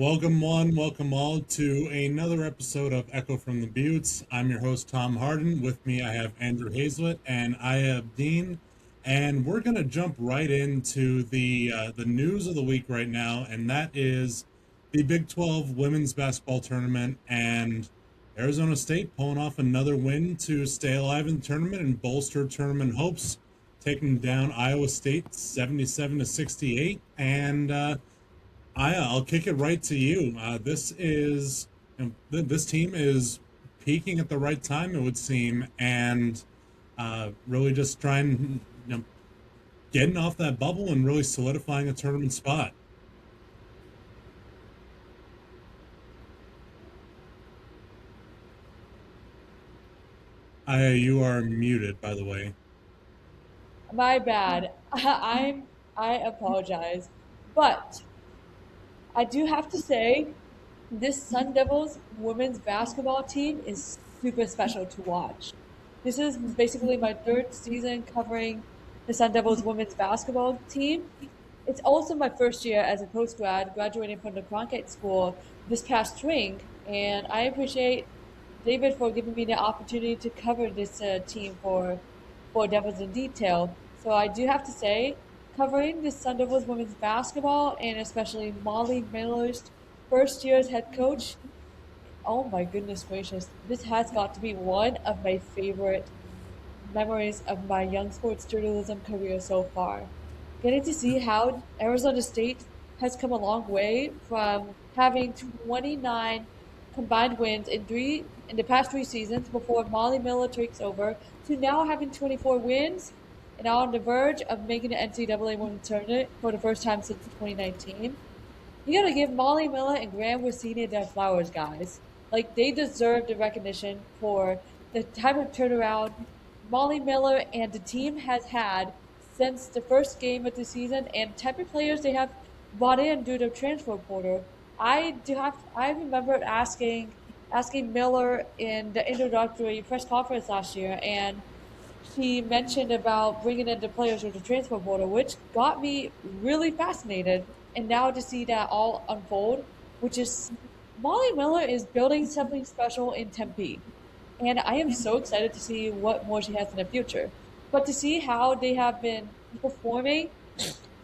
Welcome one, welcome all to another episode of Echo from the Buttes. I'm your host Tom Harden. With me I have Andrew Hazlett and I have Dean, and we're gonna jump right into the news of the week right now, and that is the Big 12 women's basketball tournament and Arizona State pulling off another win to stay alive in the tournament and bolster tournament hopes, taking down Iowa State 77 to 68, and I'll kick it right to you. This team is peaking at the right time, it would seem, and really just trying, getting off that bubble and really solidifying a tournament spot. You are muted, by the way. My bad. I apologize. But I do have to say this Sun Devils women's basketball team is super special to watch. This is basically my third season covering the Sun Devils women's basketball team. It's also my first year as a postgrad, graduating from the Cronkite School this past spring, and I appreciate David for giving me the opportunity to cover this team for Devils in detail. So I do have to say, covering the Sun Devils women's basketball and especially Molly Miller's first year as head coach, oh my goodness gracious, this has got to be one of my favorite memories of my young sports journalism career so far. Getting to see how Arizona State has come a long way from having 29 combined wins in the past three seasons before Molly Miller takes over to now having 24 wins and on the verge of making the NCAA Women's Tournament for the first time since 2019. You gotta give Molly Miller and Graham Rossini their flowers, guys. Like, they deserve the recognition for the type of turnaround Molly Miller and the team has had since the first game of the season and type of players they have brought in due to transfer portal. I remember asking Miller in the introductory press conference last year, and she mentioned about bringing in the players with the transfer portal, which got me really fascinated. And now to see that all unfold, which is Molly Miller is building something special in Tempe. And I am so excited to see what more she has in the future. But to see how they have been performing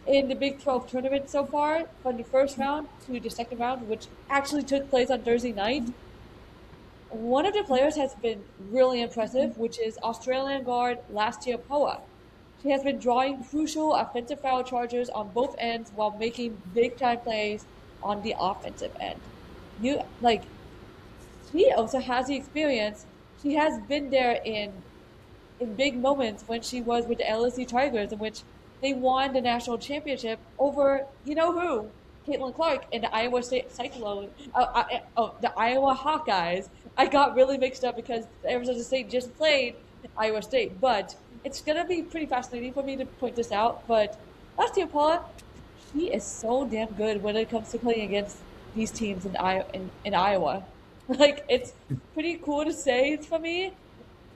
in the Big 12 tournament so far, from the first round to the second round, which actually took place on Thursday night, one of the players has been really impressive, which is Australian guard Lastia Poa. She has been drawing crucial offensive foul charges on both ends while making big time plays on the offensive end. You like she also has the experience. She has been there in big moments when she was with the LSU Tigers, in which they won the national championship over you know who, Caitlin Clark and the Iowa State Cyclone. The Iowa Hawkeyes. I got really mixed up because Arizona State just played Iowa State, but it's gonna be pretty fascinating for me to point this out. But Lastia Paula, she is so damn good when it comes to playing against these teams in Iowa. Like, it's pretty cool to say for me,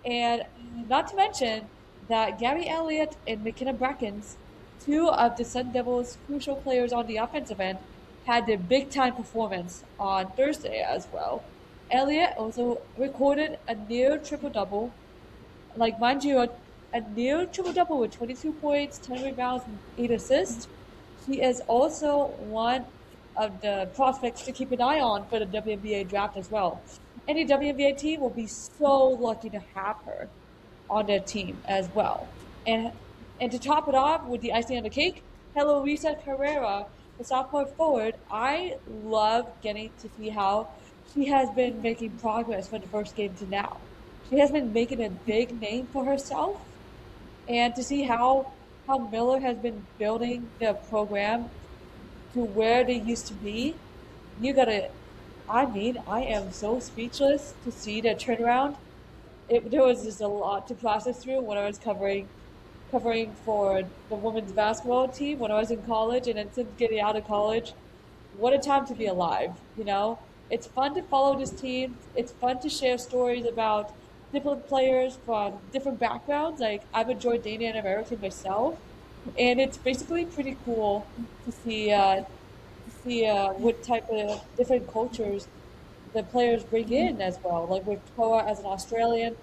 and not to mention that Gabby Elliott and McKenna Brackens, two of the Sun Devils' crucial players on the offensive end, had their big time performance on Thursday as well. Elliott also recorded a near triple double, like mind you, a near triple double with 22 points, 10 rebounds, and 8 assists. She is also one of the prospects to keep an eye on for the WNBA draft as well. Any WNBA team will be so lucky to have her on their team as well. And and to top it off with the icing on the cake, Heloisa Carrera, the sophomore forward, I love getting to see how she has been making progress from the first game to now. She has been making a big name for herself, and to see how Miller has been building the program to where they used to be, you gotta. I mean, I am so speechless to see the turnaround. There was just a lot to process through when I was covering for the women's basketball team when I was in college, and then since getting out of college, what a time to be alive, you know? It's fun to follow this team. It's fun to share stories about different players from different backgrounds. Like, I've enjoyed dating an American myself, and it's basically pretty cool to see see what type of different cultures the players bring in as well. Like with Toa as an Australian,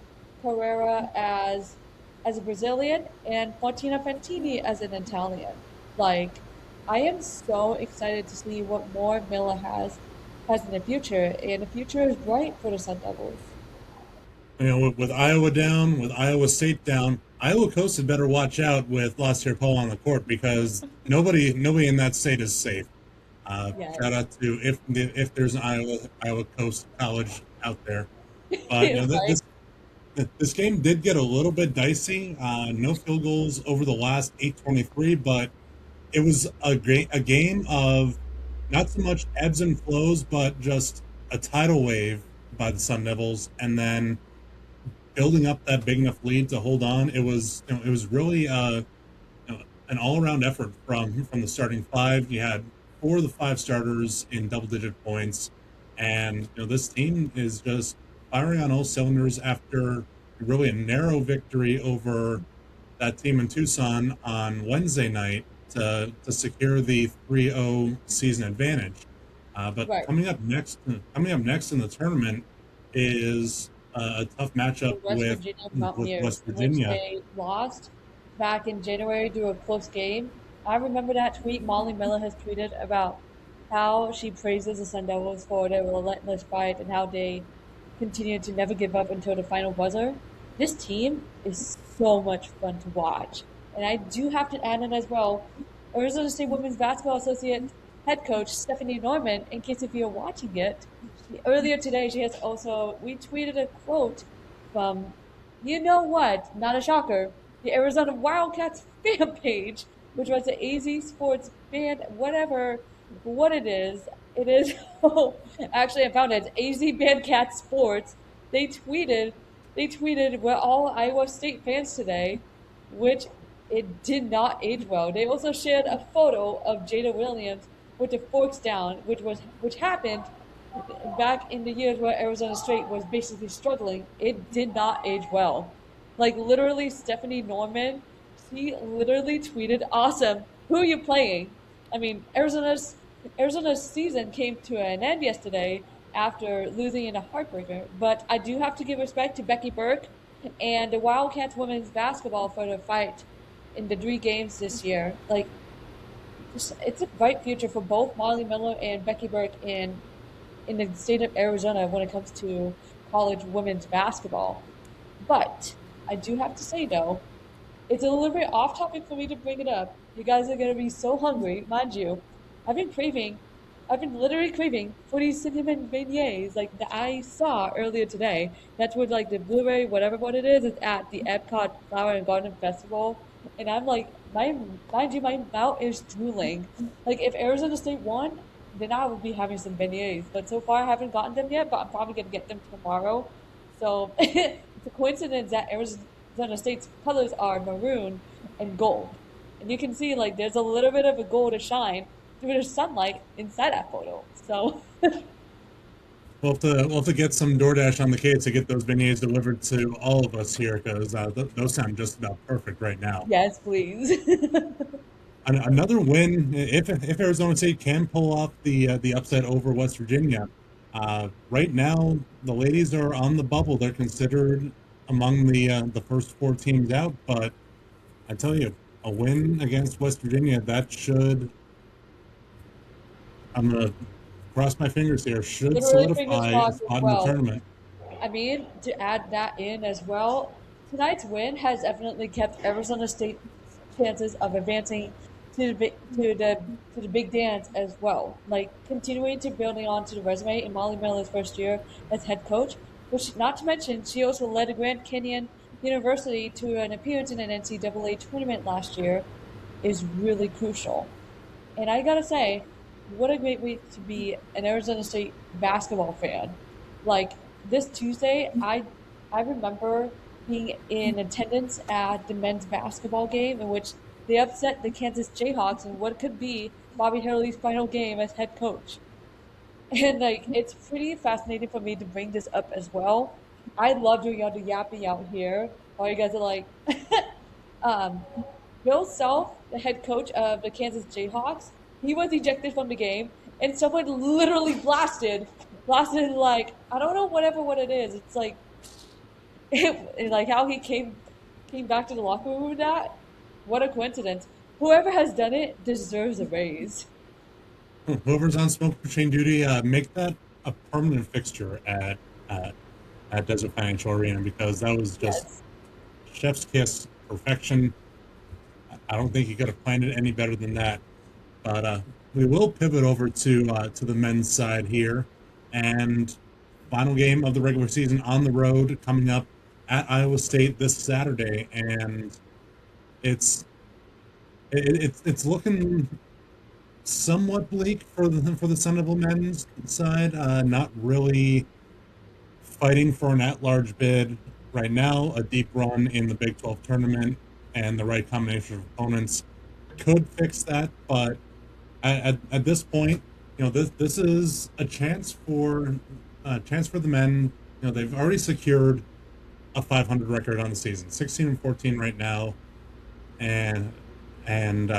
Pereira as a Brazilian, and Martina Fantini as an Italian. Like I am so excited to see what more Miller has in the future, and the future is bright for the Sun Devils. With Iowa down, with Iowa State down, Iowa Coast had better watch out with Lassier Paul on the court because nobody in that state is safe. Shout Yes, out to if there's an Iowa Coast college out there. But right, this game did get a little bit dicey. No field goals over the last 8:23, but it was a game of not so much ebbs and flows, but just a tidal wave by the Sun Devils, and then building up that big enough lead to hold on. It was really an all around effort from the starting five. You had four of the five starters in double digit points, and this team is just firing on all cylinders after really a narrow victory over that team in Tucson on Wednesday night to secure the 3-0 season advantage. But right. coming up next in the tournament is a tough matchup The West Virginia with Mountaineers, West in which Virginia. they lost back in January through a close game. I remember that tweet Molly Miller has tweeted about how she praises the Sun Devils for their relentless fight and how they continue to never give up until the final buzzer. This team is so much fun to watch. And I do have to add in as well, Arizona State Women's Basketball Associate head coach Stephanie Norman, in case if you're watching it, earlier today she has also retweeted a quote from, you know what, not a shocker, the Arizona Wildcats fan page, which was the AZ Sports fan, whatever, what it is. It is, oh, actually, I found it. It's AZ Bandcat Sports. They tweeted, they tweeted, we're all Iowa State fans today, which it did not age well. They also shared a photo of Jada Williams with the forks down, which happened back in the years where Arizona State was basically struggling. It did not age well. Like literally, Stephanie Norman, she literally tweeted, "Awesome, who are you playing?" I mean, Arizona's season came to an end yesterday after losing in a heartbreaker. But I do have to give respect to Becky Burke and the Wildcats women's basketball for the fight in the 3 games this year. Like it's a bright future for both Molly Miller and Becky Burke in the state of Arizona when it comes to college women's basketball. But I do have to say though, it's a little bit off topic for me to bring it up. You guys are gonna be so hungry, mind you. I've been craving, I've been literally craving for these cinnamon beignets like that I saw earlier today. That's what like the blueberry, whatever what it is at the Epcot Flower and Garden Festival. And I'm like, mind you, my mouth is drooling. Like if Arizona State won, then I would be having some beignets. But so far I haven't gotten them yet, but I'm probably gonna get them tomorrow. So it's a coincidence that Arizona State's colors are maroon and gold. And you can see like there's a little bit of a gold shine through the sunlight inside that photo. So We'll have to get some DoorDash on the case to get those beignets delivered to all of us here because those sound just about perfect right now. yes, please. Another win, if Arizona State can pull off the upset over West Virginia, right now the ladies are on the bubble. They're considered among the first four teams out, but I tell you, a win against West Virginia that should I'm gonna cross my fingers here should Literally fingers solidify a crossed as spot in the well. tournament. I mean, to add that in as well, tonight's win has definitely kept Arizona State's chances of advancing to the big dance as well. Like continuing to building on to the resume in Molly Miller's first year as head coach, which not to mention she also led a Grand Canyon University to an appearance in an NCAA tournament last year, is really crucial. And I gotta say, what a great week to be an Arizona State basketball fan. Like this Tuesday, I remember being in attendance at the men's basketball game in which they upset the Kansas Jayhawks in what could be Bobby Hurley's final game as head coach. And like it's pretty fascinating for me to bring this up as well. I love doing all the yapping out here while you guys are like um Bill Self, the head coach of the Kansas Jayhawks, he was ejected from the game, and someone literally blasted like I don't know what it is. It's like like how he came back to the locker room with that. What a coincidence! Whoever has done it deserves a raise. Whoever's on smoke machine duty, make that a permanent fixture uh, at Desert Financial Arena because that was just Yes, chef's kiss perfection. I don't think he could have planned it any better than that. But we will pivot over to the men's side here, and final game of the regular season on the road coming up at Iowa State this Saturday, and it's it's looking somewhat bleak for the Sun Devil men's side. Not really fighting for an at-large bid right now. A deep run in the Big 12 tournament and the right combination of opponents could fix that, but at this point, this is a chance for the men. They've already secured a 500 record on the season, 16-14 right now, and and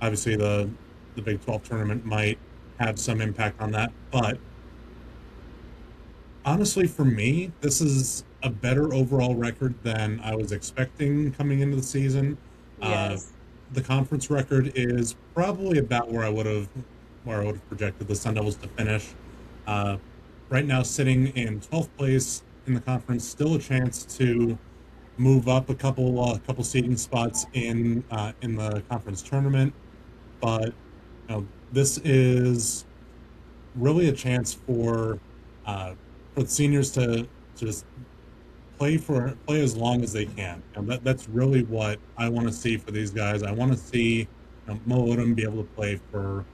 obviously the Big 12 tournament might have some impact on that. But honestly, for me, this is a better overall record than I was expecting coming into the season. Uh, yes, the conference record is probably about where I would have projected the Sun Devils to finish. Uh, right now, sitting in 12th place in the conference, still a chance to move up a couple seeding spots in the conference tournament. But this is really a chance for the seniors to just play as long as they can. That's really what I want to see for these guys. I want to see Mo Odom be able to play for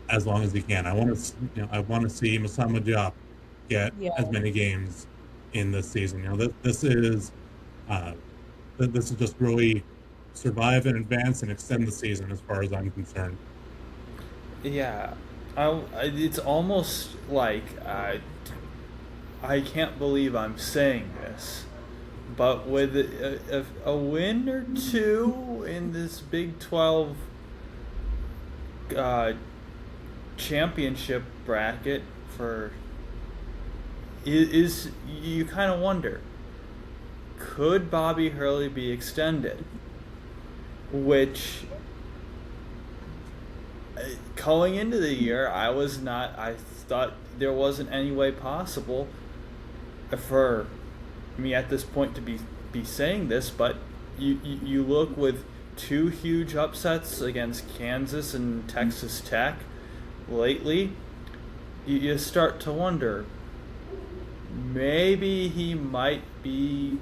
as long as he can. I want to see Masama Diop get yeah. as many games in this season. Uh, this is just really survive and advance and extend the season as far as I'm concerned. Yeah, it's almost like I can't believe I'm saying this, but with a win or two in this Big 12 uh, championship bracket for is you kind of wonder, could Bobby Hurley be extended? Which going into the year, I was not. I thought there wasn't any way possible for me at this point to be saying this, but you look with two huge upsets against Kansas and Texas Tech lately, you start to wonder maybe he might be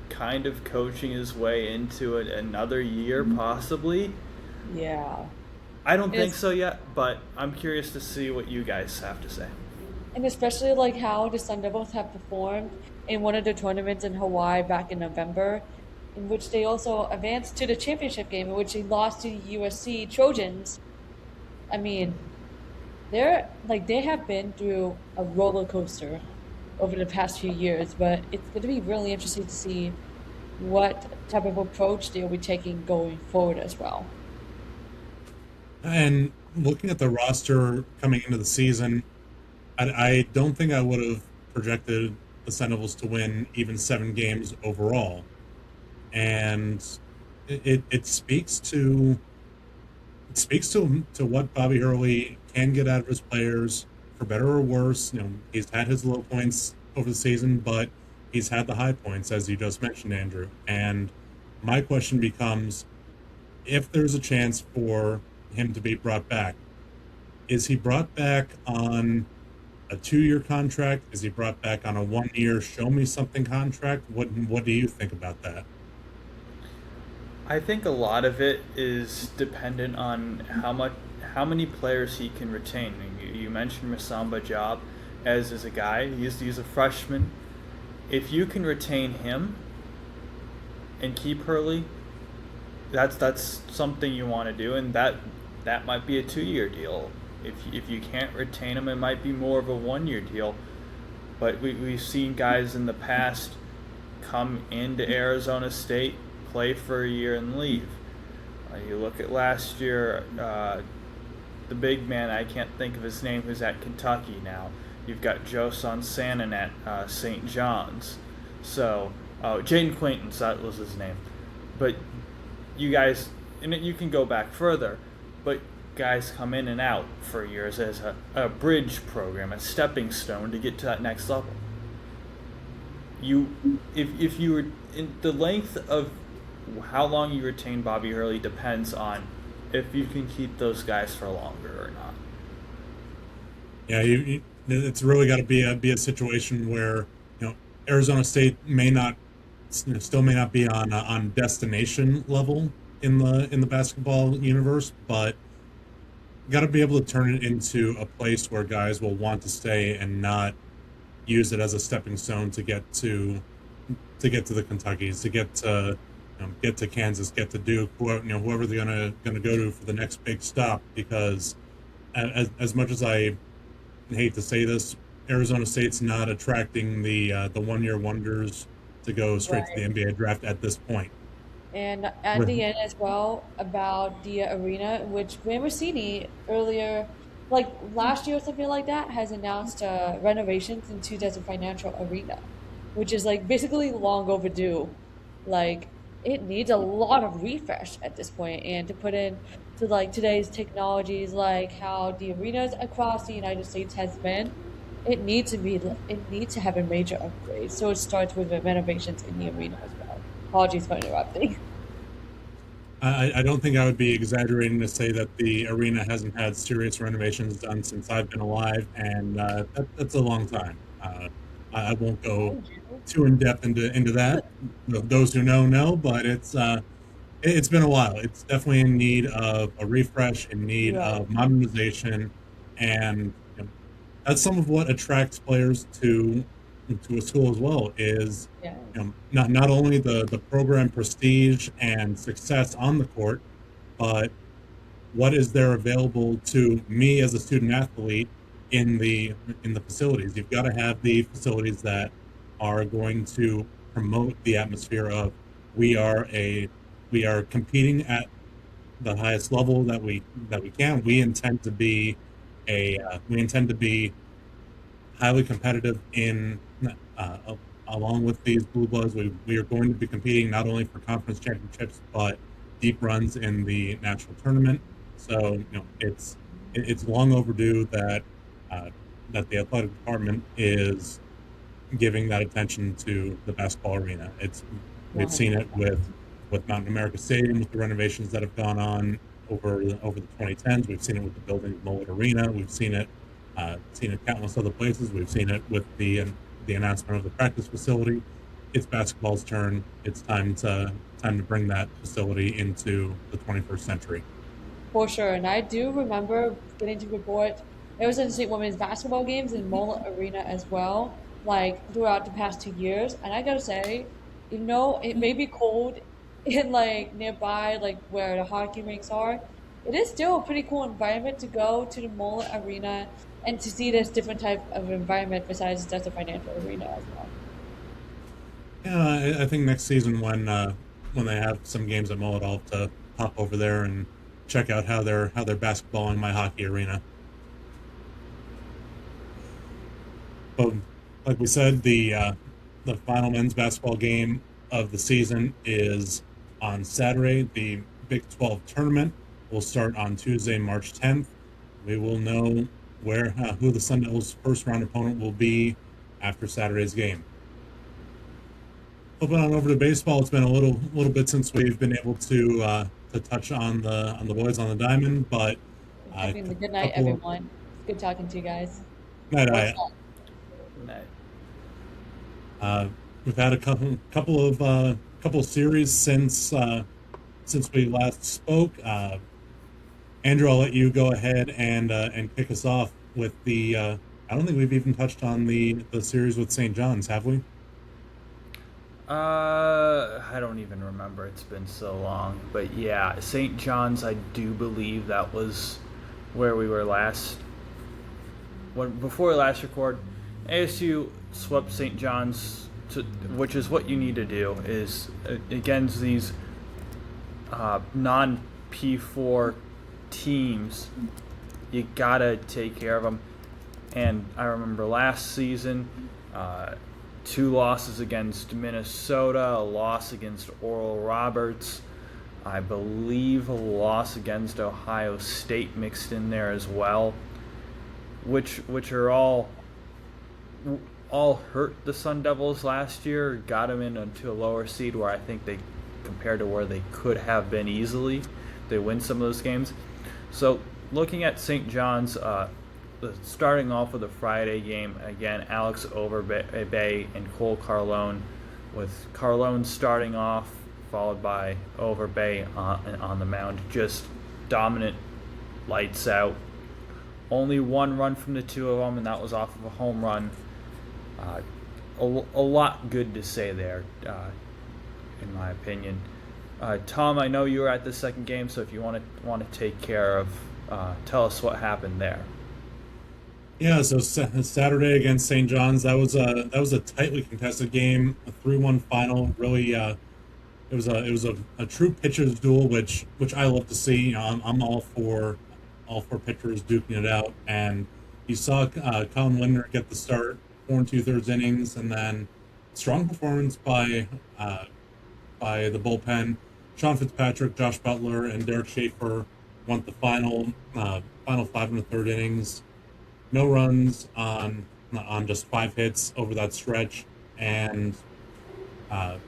kind of coaching his way into another year, possibly. Yeah. I don't And think it's so yet, but I'm curious to see what you guys have to say. and especially like how the Sun Devils have performed in one of the tournaments in Hawaii back in November, in which they also advanced to the championship game, in which they lost to the USC Trojans. I mean, they have been through a roller coaster over the past few years, but it's going to be really interesting to see what type of approach they'll be taking going forward as well. And looking at the roster coming into the season, I don't think I would have projected the Sun Devils to win even 7 games overall. And it speaks to what Bobby Hurley can get out of his players, for better or worse. He's had his low points over the season, but he's had the high points, as you just mentioned, Andrew. And my question becomes, if there's a chance for him to be brought back, is he brought back on a 2-year contract? Is he brought back on a 1-year show me something contract? What do you think about that? I think a lot of it is dependent on how many players he can retain. You mentioned Masamba Job as a guy. He's a freshman. If you can retain him and keep Hurley, that's something you want to do, and that might be a 2-year deal. If you can't retain him, it might be more of a 1-year deal. But we've seen guys in the past come into Arizona State, play for a year, and leave. You look at last year, the big man, I can't think of his name, who's at Kentucky now. You've got Joe Sansanin at St. John's. So, Jaden Quaintance, that was his name. But you guys, and you can go back further, but guys come in and out for years as a bridge program, a stepping stone to get to that next level. If you were in the length of how long you retain Bobby Hurley depends on if you can keep those guys for longer or not. Yeah, it's really got to be a situation where Arizona State may not still may not be on destination level in the basketball universe, but got to be able to turn it into a place where guys will want to stay and not use it as a stepping stone to get to the Kentuckys, to get to Kansas, get to Duke, whoever they're gonna go to for the next big stop. Because as much as I hate to say this, Arizona State's not attracting the 1-year wonders to go straight to the Right. NBA draft at this point. And at the end as well about the arena, which Graham Rossini earlier, like last year or something like that, has announced renovations into Desert Financial Arena, which is like basically long overdue. Like it needs a lot of refresh at this point, and to put in to like today's technologies, like how the arenas across the United States has been, it needs to have a major upgrade. So it starts with the renovations in the arena as well. Apologies for interrupting. I don't think I would be exaggerating to say that the arena hasn't had serious renovations done since I've been alive, and that's a long time. I won't go Thank you. too in depth into that. Those who know, but it's been a while. It's definitely in need of a refresh, in need Right. of modernization, and that's some of what attracts players to a school as well. Is Yeah. not only the program prestige and success on the court, but what is there available to me as a student athlete in the facilities. You've got to have the facilities that are going to promote the atmosphere of we are a we are competing at the highest level that we can. We intend to be highly competitive in along with these blue bloods. We are going to be competing not only for conference championships but deep runs in the national tournament. So it's long overdue uh, that the athletic department is giving that attention to the basketball arena. It's We've seen it 100%. with Mountain America Stadium, with the renovations that have gone on over the 2010s. We've seen it with the building of Mullet Arena. We've seen it countless other places. We've seen it with the announcement of the practice facility. It's basketball's turn. It's time to bring that facility into the 21st century. For sure. And I do remember getting to report Arizona State women's basketball games in Mullet Arena as well, like throughout the past 2 years. And I gotta say, it may be cold in like nearby, like where the hockey rinks are. It is still a pretty cool environment to go to the Mullet Arena and to see this different type of environment besides just a financial arena as well. Yeah, I think next season when they have some games at Mullet, I'll have to hop over there and check out how they're basketballing my hockey arena. But like we said, the final men's basketball game of the season is on Saturday. The Big 12 tournament will start on Tuesday, March 10th. We will know who the Sun Devils' first round opponent will be after Saturday's game. Flipping on over to baseball, it's been a little bit since we've been able to touch on the boys on the diamond, but Having a a good night, couple of everyone. It's good talking to you guys. night, What's I, up? No. uh, we've had a couple of series since we last spoke. Andrew, I'll let you go ahead and kick us off with the. I don't think we've even touched on the series with St. John's, have we? I don't even remember. It's been so long. But yeah, St. John's, I do believe that was where we were last. Before we last record, ASU swept St. John's, which is what you need to do, is against these non P4 teams. you gotta take care of them. And I remember last season, 2 losses against Minnesota, a loss against Oral Roberts, I believe a loss against Ohio State mixed in there as well, which are all hurt the Sun Devils last year, got them into a lower seed where I think they, compared to where they could have been easily, they win some of those games. So looking at St. John's, starting off with a Friday game, again, Alex Overbay and Cole Carlone, with Carlone starting off, followed by Overbay on the mound. Just dominant, lights out. Only 1 run from the two of them, and that was off of a home run. A lot good to say there, in my opinion. Tom, I know you were at the second game, so if you want to take care of, tell us what happened there. Yeah, so Saturday against St. John's, that was a tightly contested game, a 3-1 final. Really, it was a true pitchers duel, which I love to see. You know, I'm all for pitchers duking it out, and you saw Colin Lindner get the start, 4 2/3 innings, and then strong performance by the bullpen. Sean Fitzpatrick, Josh Butler, and Derek Schaefer went the final 5 1/3 innings. No runs on just 5 hits over that stretch, and it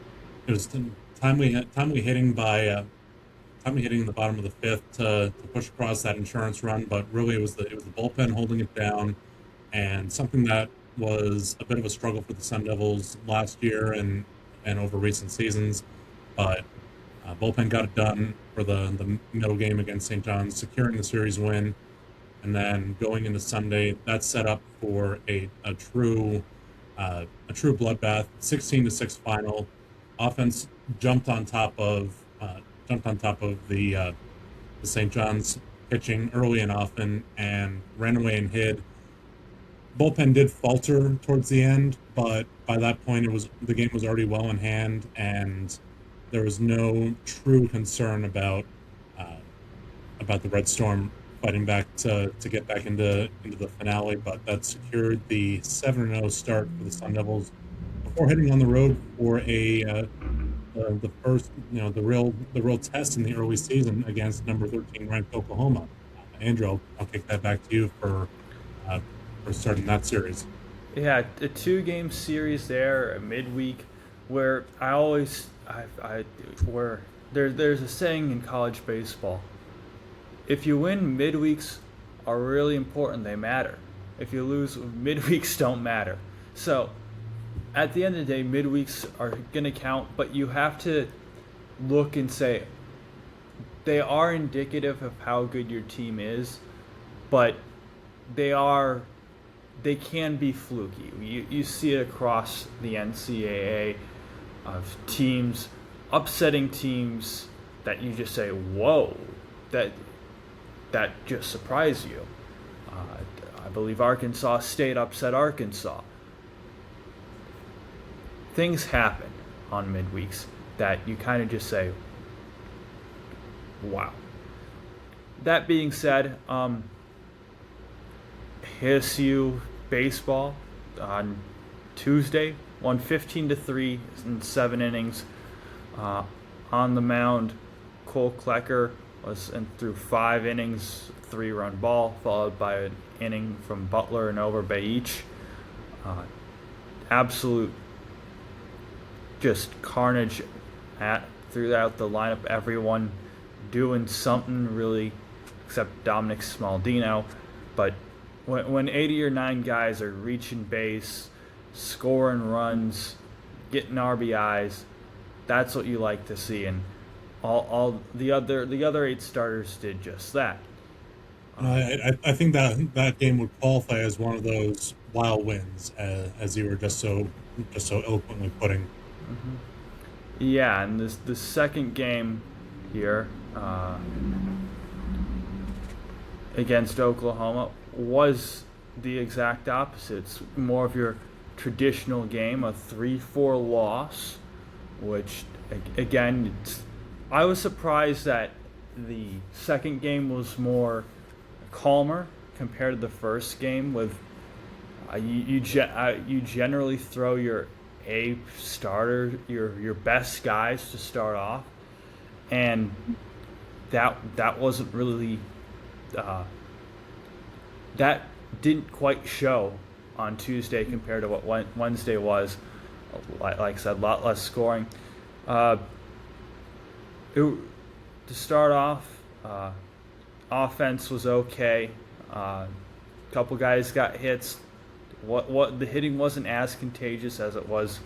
was timely hitting in the bottom of the fifth to push across that insurance run. But really, it was the bullpen holding it down, and something that was a bit of a struggle for the Sun Devils last year and over recent seasons. But bullpen got it done for the middle game against St. John's, securing the series win. And then going into Sunday, that's set up for a true bloodbath, 16-6 final. Offense jumped on top of the St. John's pitching early and often, and ran away and hid. Bullpen did falter towards the end, but by that point, the game was already well in hand, and there was no true concern about the Red Storm fighting back to get back into the finale. But that secured the 7-0 start for the Sun Devils before heading on the road for the first, the real test in the early season against number 13 ranked Oklahoma. Andrew, I'll kick that back to you for starting that series. Yeah, a 2-game series there, a midweek, where where there's a saying in college baseball: if you win, midweeks are really important, they matter. If you lose, midweeks don't matter. So at the end of the day, midweeks are going to count, but you have to look and say they are indicative of how good your team is, but they can be fluky. You see it across the NCAA of teams upsetting teams that you just say, whoa, that just surprised you. I believe Arkansas State upset Arkansas. Things happen on midweeks that you kind of just say, wow. That being said, ASU baseball on Tuesday won 15-3 in 7 innings. On the mound, Cole Klecker through 5 innings, 3-run ball, followed by an inning from Butler and Overbay each. Absolute just carnage throughout the lineup. Everyone doing something really, except Dominic Smaldino. But when 80 or 9 guys are reaching base, scoring runs, getting RBIs, that's what you like to see, and all the other 8 starters did just that. I think that game would qualify as one of those wild wins, as you were just so eloquently putting. Mm-hmm. Yeah, and the second game here against Oklahoma was the exact opposite. It's more of your traditional game, a 3-4 loss, which again, I was surprised that the second game was more calmer compared to the first game. With you generally throw your A starter, your best guys to start off, and that wasn't really uh, that didn't quite show on Tuesday compared to what Wednesday was. Like I said, a lot less scoring. Uh, to start off, offense was okay. Couple guys got hits. What the hitting wasn't as contagious as it was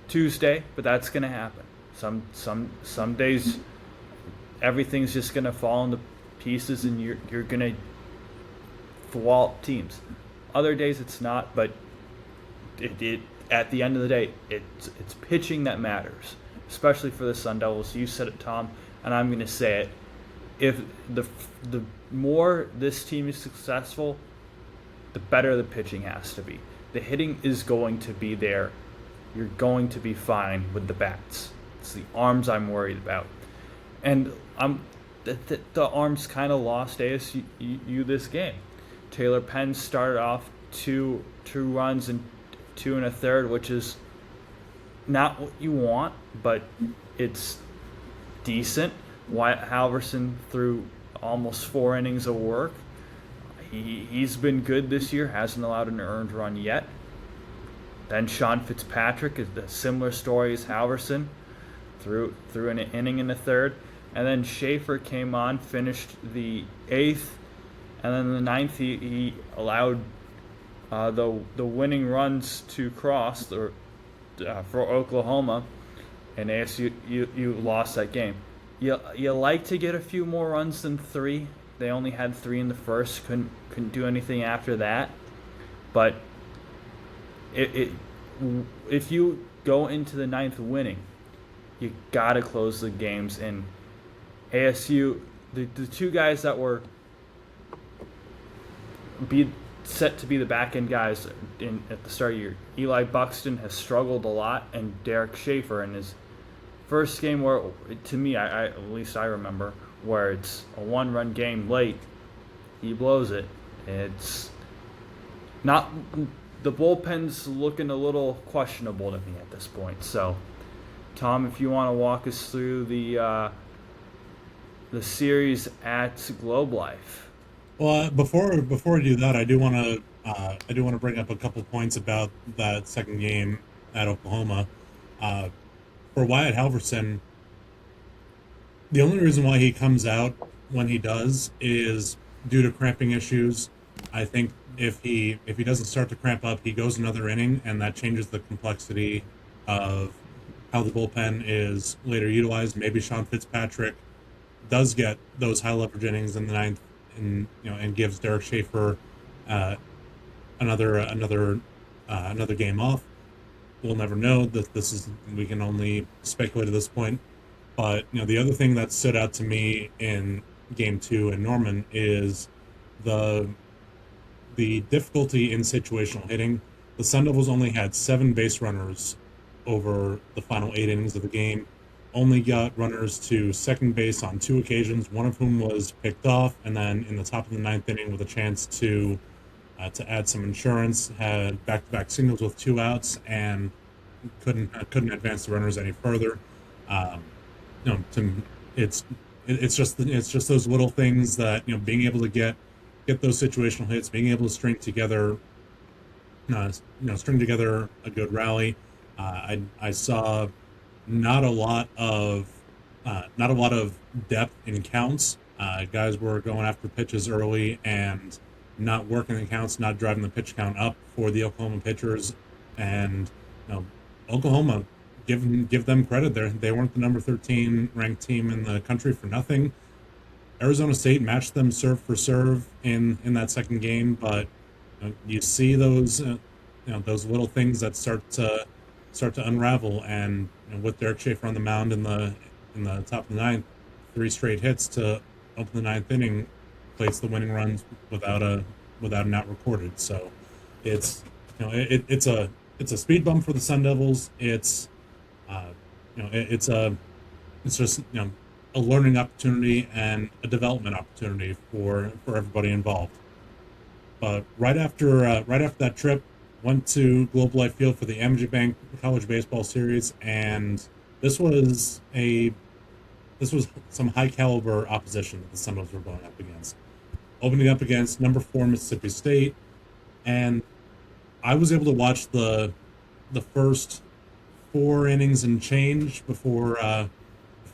Tuesday, but that's gonna happen. Some days everything's just gonna fall into pieces, and you're gonna thwart teams. Other days it's not, but it at the end of the day, it's pitching that matters, especially for the Sun Devils. You said it, Tom, and I'm going to say it. If the more this team is successful, the better the pitching has to be. The hitting is going to be there. You're going to be fine with the bats. It's the arms I'm worried about, and the arms kind of lost ASU this game. Taylor Penn started off two runs and 2 1/3, which is not what you want, but it's decent. Wyatt Halverson threw almost 4 innings of work. He's been good this year, hasn't allowed an earned run yet. Then Sean Fitzpatrick is a similar story as Halverson, threw an inning in the 3rd. And then Schaefer came on, finished the 8th, and then the 9th he allowed the winning runs to cross for Oklahoma, and ASU you lost that game. You like to get a few more runs than 3. They only had 3 in the first, couldn't do anything after that. But if you go into the 9th winning, you gotta close the games. And ASU, the 2 guys that were set to be the back end guys at the start of the year, Eli Buxton has struggled a lot, and Derek Schaefer in his first game, where to me, I at least I remember, where it's a 1-run game late, he blows it. It's not, the bullpen's looking a little questionable to me at this point. So, Tom, if you want to walk us through the series at Globe Life. Well, before I do that, I do want to bring up a couple points about that second game at Oklahoma. For Wyatt Halverson, the only reason why he comes out when he does is due to cramping issues. I think if he doesn't start to cramp up, he goes another inning, and that changes the complexity of how the bullpen is later utilized. Maybe Sean Fitzpatrick does get those high leverage innings in the 9th, and gives Derek Schaefer another game off. We'll never know. We can only speculate at this point. But the other thing that stood out to me in Game 2 in Norman is the difficulty in situational hitting. The Sun Devils only had 7 base runners over the final 8 innings of the game. Only got runners to second base on 2 occasions, one of whom was picked off, and then in the top of the 9th inning with a chance to add some insurance, had back-to-back singles with 2 outs, and couldn't advance the runners any further. It's just those little things that being able to get those situational hits, being able to string together a good rally. I saw not a lot of depth in counts. Guys were going after pitches early and not working the counts, not driving the pitch count up for the Oklahoma pitchers. And Oklahoma, give them credit there. They weren't the number 13 ranked team in the country for nothing. Arizona State matched them serve for serve in that second game, but you see those those little things that start to unravel. And with Derek Schaefer on the mound in the top of the 9th, 3 straight hits to open the 9th inning, plates the winning runs without an out recorded. So it's it's a speed bump for the Sun Devils. It's just a learning opportunity and a development opportunity for everybody involved. But right after that trip, went to Globe Life Field for the Amateur Bank College Baseball Series, and this was a this was some high caliber opposition that the Seminoles were going up against. Opening up against number four Mississippi State, and I was able to watch the first four innings and change before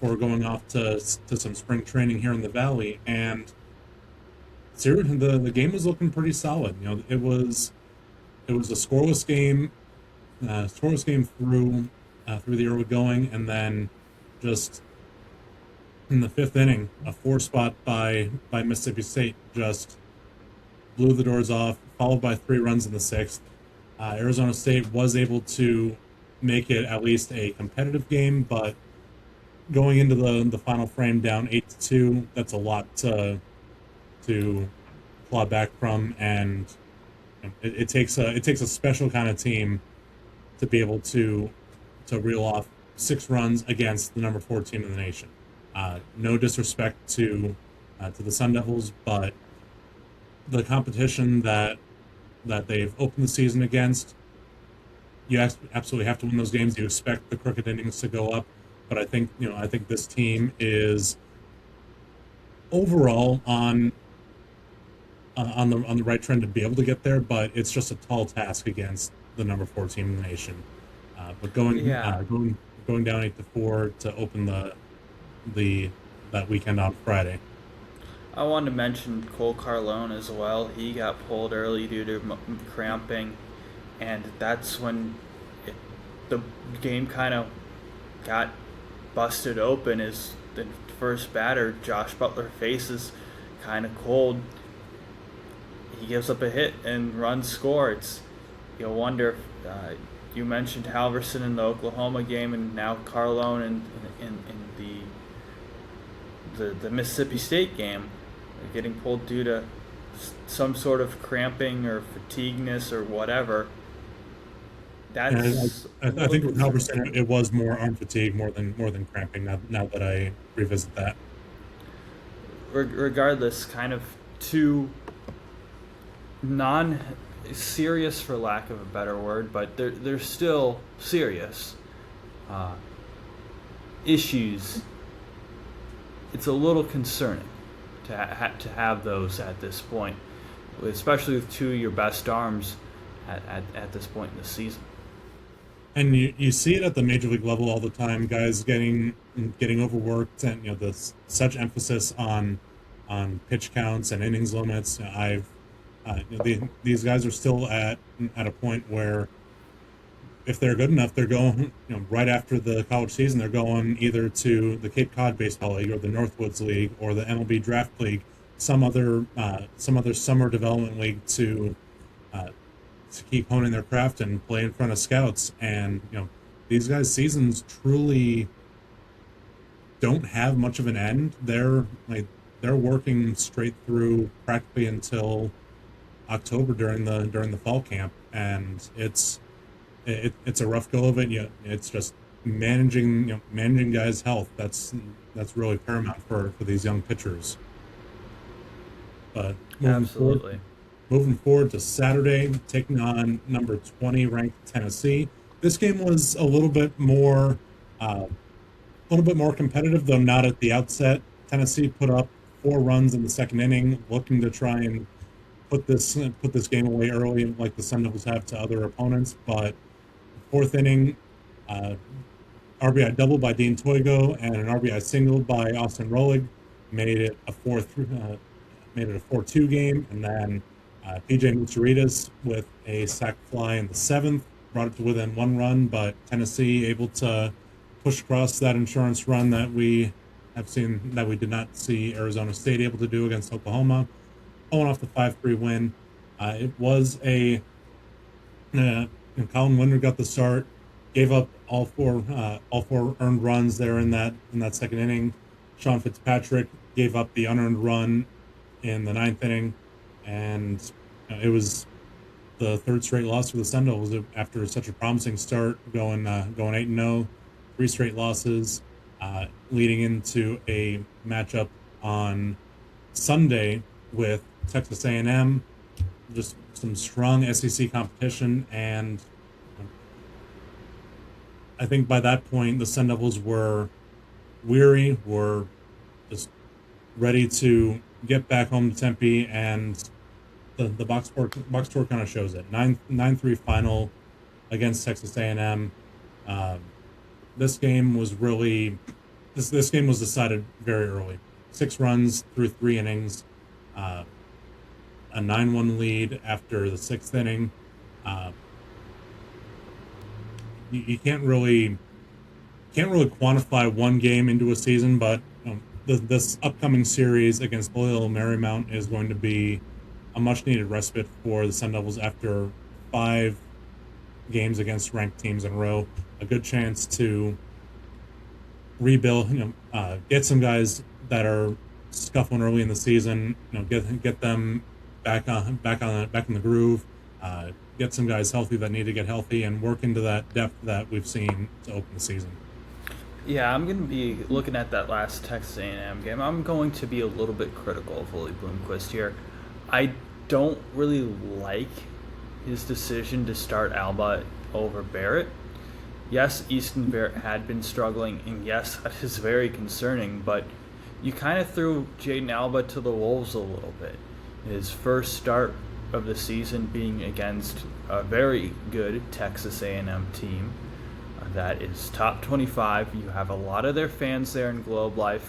going off to some spring training here in the Valley, and the game was looking pretty solid. You know, it was a scoreless game through the early going, and then just in the fifth inning, a four spot by Mississippi State just blew the doors off, followed by three runs in the sixth. Arizona State was able to make it at least a competitive game, but going into the final frame down 8-2, that's a lot to claw back from, and it takes a special kind of team to be able to reel off six runs against the number four team in the nation. No disrespect to the Sun Devils, but the competition that they've opened the season against, you absolutely have to win those games. You expect the crooked innings to go up, but I think this team is overall on the right trend to be able to get there, but it's just a tall task against the number four team in the nation. But Yeah, going down 8-4 to open the that weekend on Friday. I wanted to mention Cole Carlone as well. He got pulled early due to cramping, and that's when it, the game kind of got busted open. As the first batter, Josh Butler, faces kind of cold. He gives up a hit and runs score. You'll wonder. You mentioned Halverson in the Oklahoma game, and now Carlone in the Mississippi State game, getting pulled due to some sort of cramping or fatigueness or whatever. And That's I, a I little think with concerning. Halverson, it was more arm fatigue more than cramping. Now that I revisit that, Regardless, kind of two non serious, for lack of a better word, but they're still serious uh, issues. It's a little concerning to have those at this point, especially with two of your best arms at this point in the season. and you see it at the major league level all the time. Guys getting overworked, and this such emphasis on pitch counts and innings limits. These guys are still at a point where if they're good enough, they're going, right after the college season, they're going either to the Cape Cod Baseball League or the Northwoods League or the MLB Draft League, some other summer development league uh, to keep honing their craft and play in front of scouts. And these guys' seasons truly don't have much of an end. They're working straight through practically until October during the fall camp, and it's a rough go of it. It's just managing guys' health. That's really paramount for these young pitchers. But Absolutely. moving forward to Saturday, taking on number 20 ranked Tennessee. This game was a little bit more competitive, though not at the outset. Tennessee put up four runs in the second inning, looking to try and put this game away early, like the Sun Devils have to other opponents. But fourth inning, uh, RBI double by Dean Toigo and an RBI single by Austin Rolig made it a 4-2 game, and then PJ Mucharitas with a sac fly in the seventh brought it to within one run. But Tennessee able to push across that insurance run that we did not see Arizona State able to do against Oklahoma, pulling off the 5-3 win. It was Colin Linder got the start, gave up all four earned runs there in that second inning. Sean Fitzpatrick gave up the unearned run in the ninth inning, and it was the third straight loss for the Sun Devils after such a promising start, going 8-0, three straight losses. leading into a matchup on Sunday with Texas A&M. Just some strong SEC competition, and I think by that point the Sun Devils were weary, were just ready to get back home to Tempe, and the box score kind of shows it. 9-3 final against Texas A&M. Um, this game was really this game was decided very early. 6 runs through 3 innings, uh, a 9-1 lead after the 6th inning. Uh, you can't really quantify one game into a season, but this upcoming series against Loyola Marymount is going to be a much needed respite for the Sun Devils after 5 games against ranked teams in a row. A good chance to rebuild, get some guys that are scuffling early in the season, get them back in the groove, get some guys healthy that need to get healthy, and work into that depth that we've seen to open the season. Yeah, I'm going to be looking at that last Texas A&M game. I'm going to be a little bit critical of Willie Bloomquist here. I don't really like his decision to start Alba over Barrett. Yes, Easton Barrett had been struggling, and yes, that is very concerning, but you kind of threw Jaden Alba to the wolves a little bit. His first start of the season being against a very good Texas A&M team that is top 25. You have a lot of their fans there in Globe Life,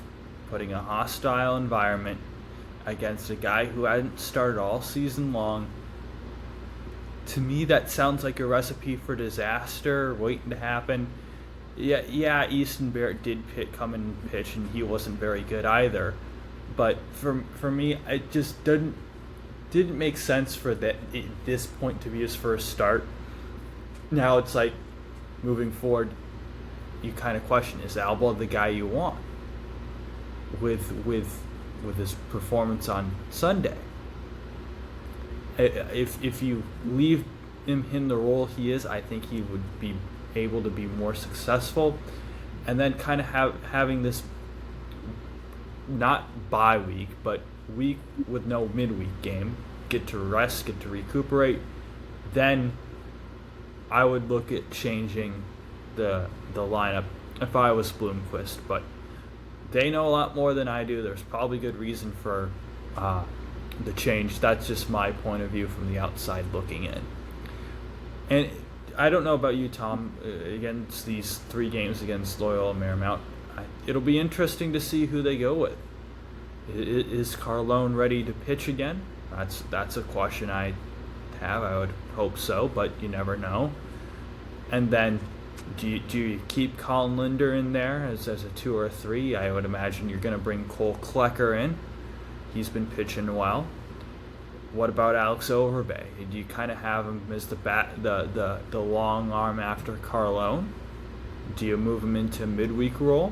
putting a hostile environment against a guy who hadn't started all season long. To me, that sounds like a recipe for disaster waiting to happen. Yeah, Easton Barrett did come in and pitch, and he wasn't very good either. But for me, it just didn't make sense for this point to be his first start. Now it's like, moving forward, you kind of question, is Alba the guy you want with his performance on Sunday? If you leave him in the role he is, I think he would be able to be more successful. And then kind of having this not bye week, but week with no midweek game, get to rest, get to recuperate, then I would look at changing the lineup if I was Bloomquist. But they know a lot more than I do. There's probably good reason for the change. That's just my point of view from the outside looking in. And I don't know about you, Tom, against these 3 games against Loyola Marymount. It'll be interesting to see who they go with. Is Carlone ready to pitch again? That's a question I have. I would hope so, but you never know. And then do you keep Colin Linder in there as a 2 or a 3? I would imagine you're going to bring Cole Klecker in. He's been pitching well. What about Alex Overbay? Do you kind of have him as the long arm after Carlone? Do you move him into a midweek role?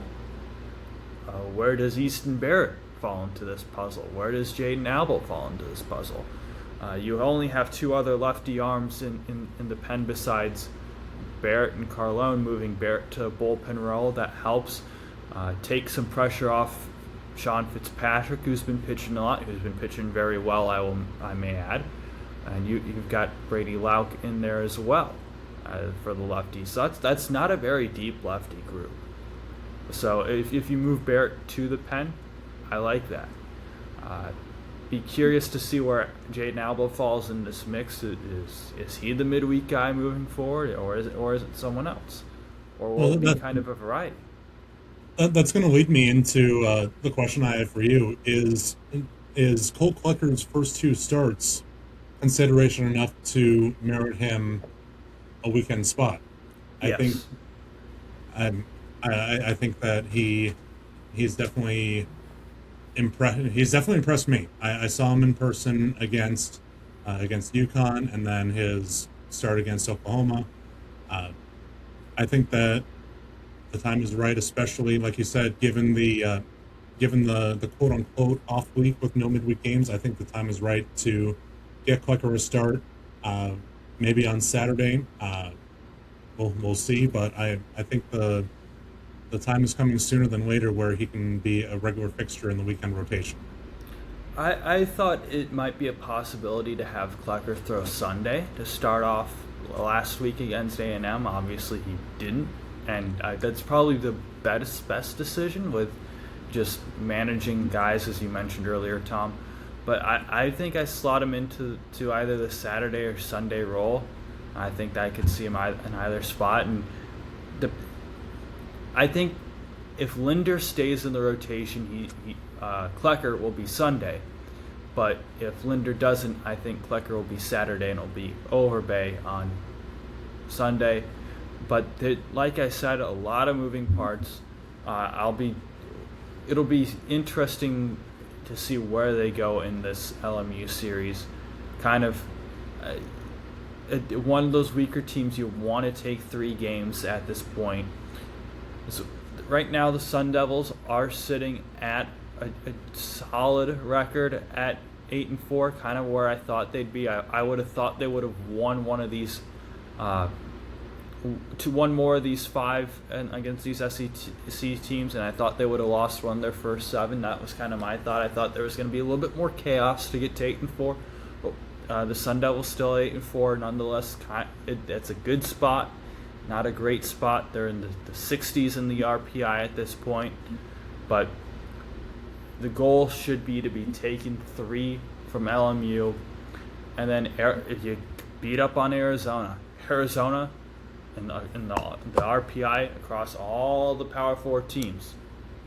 Where does Easton Barrett fall into this puzzle? Where does Jaden Alba fall into this puzzle? You only have 2 other lefty arms in the pen besides Barrett and Carlone. Moving Barrett to a bullpen role, that helps take some pressure off Sean Fitzpatrick, who's been pitching a lot, who's been pitching very well, I may add. And you've got Brady Lauk in there as well for the lefties. So that's not a very deep lefty group. So if you move Barrett to the pen, I like that. Be curious to see where Jaden Alba falls in this mix. Is he the midweek guy moving forward, or is it someone else, or will it be kind of a variety? That's going to lead me into the question I have for you: Is Cole Klecker's first 2 starts consideration enough to merit him a weekend spot? Yes. I think that he's definitely impressed me. I saw him in person against UConn, and then his start against Oklahoma. I think that the time is right, especially like you said, given the quote unquote off week with no midweek games. I think the time is right to get Klecker a start, maybe on Saturday. We'll see, but I think the the time is coming sooner than later where he can be a regular fixture in the weekend rotation. I thought it might be a possibility to have Klecker throw Sunday to start off last week against A&M. Obviously, he didn't, and that's probably the best decision with just managing guys, as you mentioned earlier, Tom. But I think I slot him into either the Saturday or Sunday role. I think that I could see him in either spot, and I think if Linder stays in the rotation, Klecker will be Sunday. But if Linder doesn't, I think Klecker will be Saturday and it'll be Overbay on Sunday. But like I said, a lot of moving parts. It'll be interesting to see where they go in this LMU series. Kind of one of those weaker teams you want to take 3 games at this point. So right now, the Sun Devils are sitting at a solid record at 8-4, kind of where I thought they'd be. I would have thought they would have won one of these, one more of these 5 against these SEC teams, and I thought they would have lost one of their first 7. That was kind of my thought. I thought there was going to be a little bit more chaos to get to 8-4. But the Sun Devils still 8-4, nonetheless. It's a good spot. Not a great spot. They're in the 60s in the RPI at this point. But the goal should be to be taking 3 from LMU. And then if you beat up on Arizona in the RPI across all the Power 4 teams,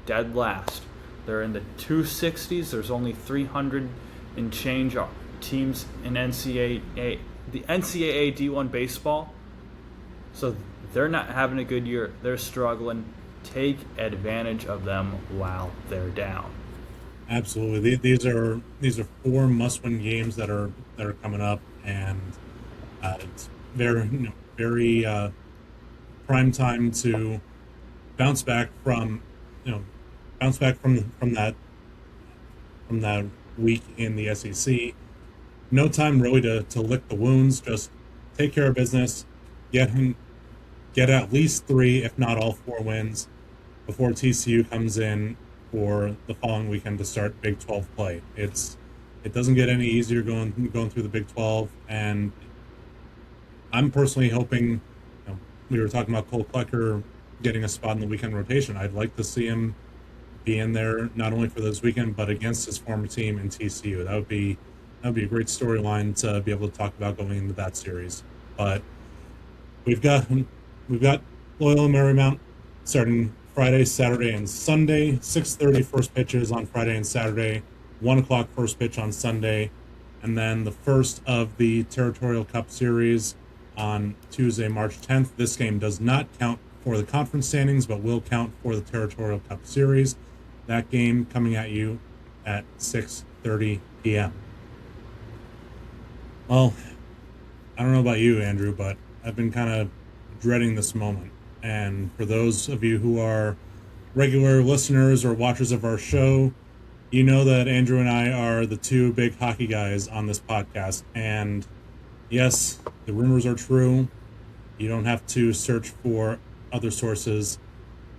dead last. They're in the 260s. There's only 300 and change teams in NCAA. The NCAA D1 baseball. So they're not having a good year. They're struggling. Take advantage of them while they're down. Absolutely. These are 4 must-win games that are coming up, and it's very prime time to bounce back from that week in the SEC. No time really to lick the wounds. Just take care of business. Get at least 3, if not all 4 wins before TCU comes in for the following weekend to start Big 12 play. It doesn't get any easier going through the Big 12, and I'm personally hoping. We were talking about Cole Klecker getting a spot in the weekend rotation. I'd like to see him be in there not only for this weekend but against his former team in TCU. That would be a great storyline to be able to talk about going into that series. But we've got Loyola Marymount starting Friday, Saturday, and Sunday. 6:30 first pitches on Friday and Saturday. 1 o'clock first pitch on Sunday, and then the first of the Territorial Cup Series on Tuesday, March 10th. This game does not count for the conference standings, but will count for the Territorial Cup Series. That game coming at you at 6:30 p.m. Well, I don't know about you, Andrew, but I've been kind of dreading this moment. And for those of you who are regular listeners or watchers of our show, you know that Andrew and I are the 2 big hockey guys on this podcast. And yes, the rumors are true. You don't have to search for other sources.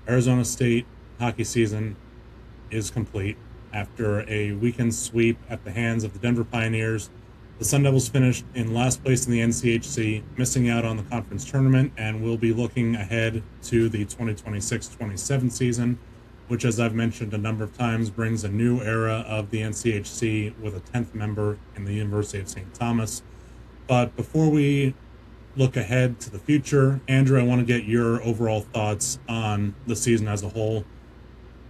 Arizona State hockey season is complete. After a weekend sweep at the hands of the Denver Pioneers, the Sun Devils finished in last place in the NCHC, missing out on the conference tournament, and will be looking ahead to the 2026-27 season, which, as I've mentioned a number of times, brings a new era of the NCHC with a 10th member in the University of St. Thomas. But before we look ahead to the future, Andrew, I want to get your overall thoughts on the season as a whole.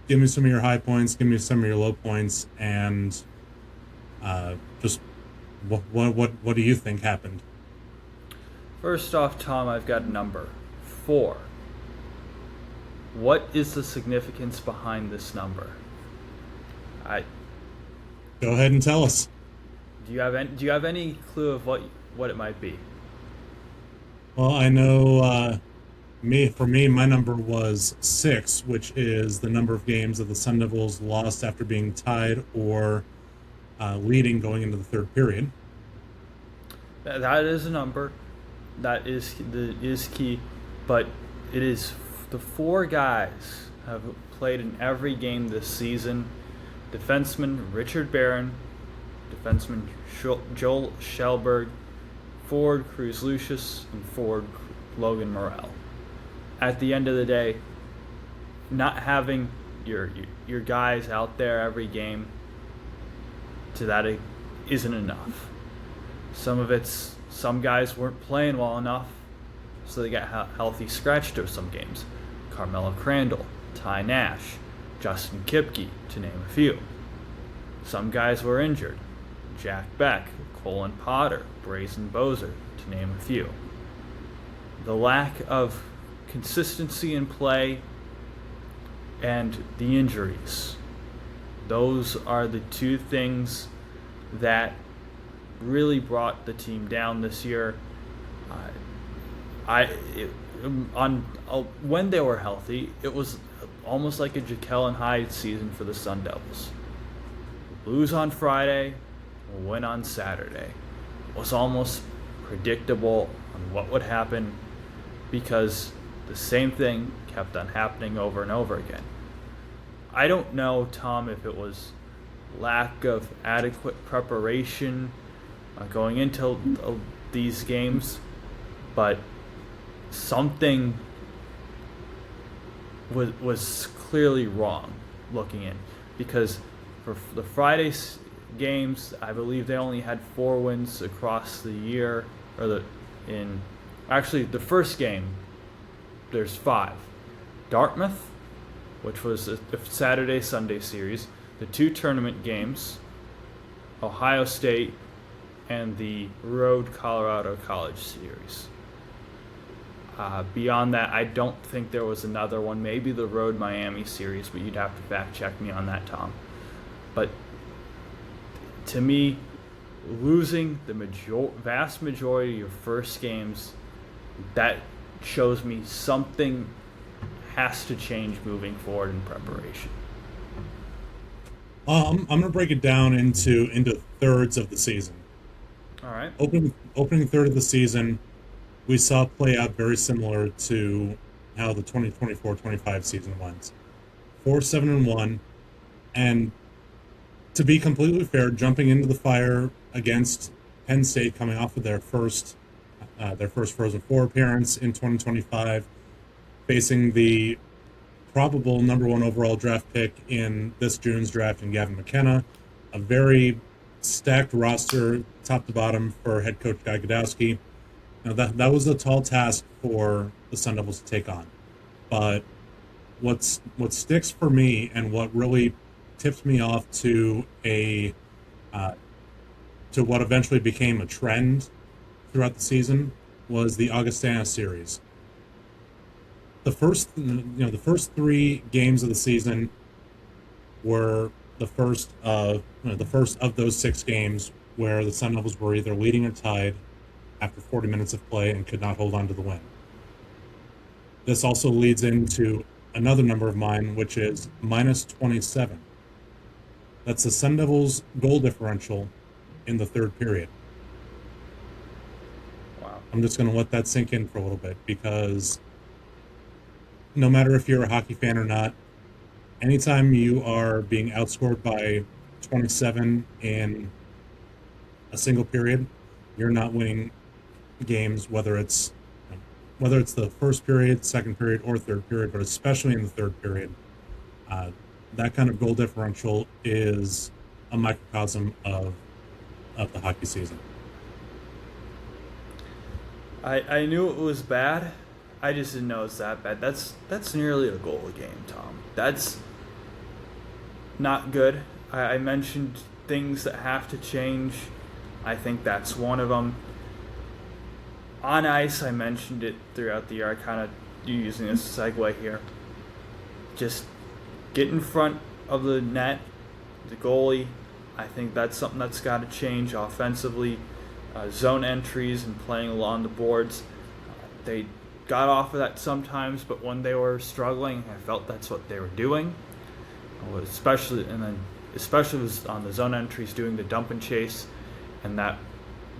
Give me some of your high points, give me some of your low points, and just what do you think happened? First off, Tom, I've got a number 4. What is the significance behind this number? Go ahead and tell us. Do you have any clue of what it might be? Well, I know for me, my number was 6, which is the number of games that the Sun Devils lost after being tied or leading going into the third period. That is a number. That is key, but it is the four guys have played in every game this season. Defenseman Richard Barron, defenseman Joel Shelberg, forward Cruz Lucius, and forward Logan Morrell. At the end of the day, not having your guys out there every game to that isn't enough. Some guys weren't playing well enough, so they got healthy scratched of some games. Carmelo Crandall, Ty Nash, Justin Kipke, to name a few. Some guys were injured. Jack Beck, Colin Potter, Brazen Bozer, to name a few. The lack of consistency in play and the injuries. Those are the two things that really brought the team down this year. When they were healthy, it was almost like a Jekyll and Hyde season for the Sun Devils. Lose on Friday, win on Saturday. It was almost predictable on what would happen because the same thing kept on happening over and over again. I don't know, Tom, if it was lack of adequate preparation going into these games, but something was clearly wrong looking in, because for the Friday games, I believe they only had 4 wins across the year, or the first game there's 5. Dartmouth, which was a Saturday-Sunday series, the 2 tournament games, Ohio State, and the road Colorado College series. Beyond that, I don't think there was another one. Maybe the road Miami series, but you'd have to fact check me on that, Tom. But to me, losing the vast majority of your first games, that shows me something has to change moving forward in preparation. I'm going to break it down into thirds of the season. All right. Opening third of the season, we saw play out very similar to how the 2024-25 season went. 4-7-1, and to be completely fair, jumping into the fire against Penn State, coming off of their first Frozen Four appearance in 2025, facing the probable number 1 overall draft pick in this June's draft in Gavin McKenna, a very stacked roster, top to bottom, for head coach Guy Godowski. Now that was a tall task for the Sun Devils to take on, but what sticks for me and what really tipped me off to what eventually became a trend throughout the season was the Augustana series. The first 3 games of the season were the first of those 6 games where the Sun Devils were either leading or tied after 40 minutes of play and could not hold on to the win. This also leads into another number of mine, which is minus 27. That's the Sun Devils' goal differential in the third period. Wow. I'm just going to let that sink in for a little bit, because no matter if you're a hockey fan or not, anytime you are being outscored by 27 in a single period, you're not winning games, whether it's the first period, second period, or third period, but especially in the third period. That kind of goal differential is a microcosm of the hockey season. I knew it was bad. I just didn't know it's that bad. That's nearly a goal a game, Tom. That's not good. I mentioned things that have to change. I think that's one of them. On ice, I mentioned it throughout the year. I kind of using this segue here. Just get in front of the net, the goalie. I think that's something that's got to change offensively. Zone entries and playing along the boards. They got off of that sometimes, but when they were struggling, I felt that's what they were doing. Especially was on the zone entries, doing the dump and chase, and that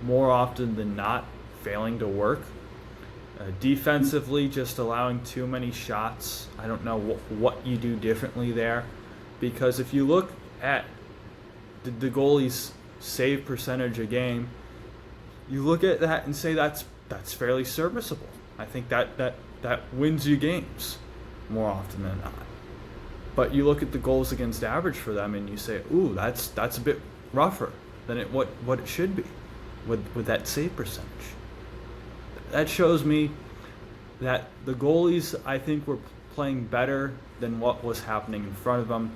more often than not failing to work. Defensively, just allowing too many shots. I don't know what you do differently there, because if you look at the goalie's save percentage a game, you look at that and say that's fairly serviceable. I think that wins you games more often than not. But you look at the goals against average for them and you say, ooh, that's a bit rougher than what it should be with that save percentage. That shows me that the goalies, I think, were playing better than what was happening in front of them.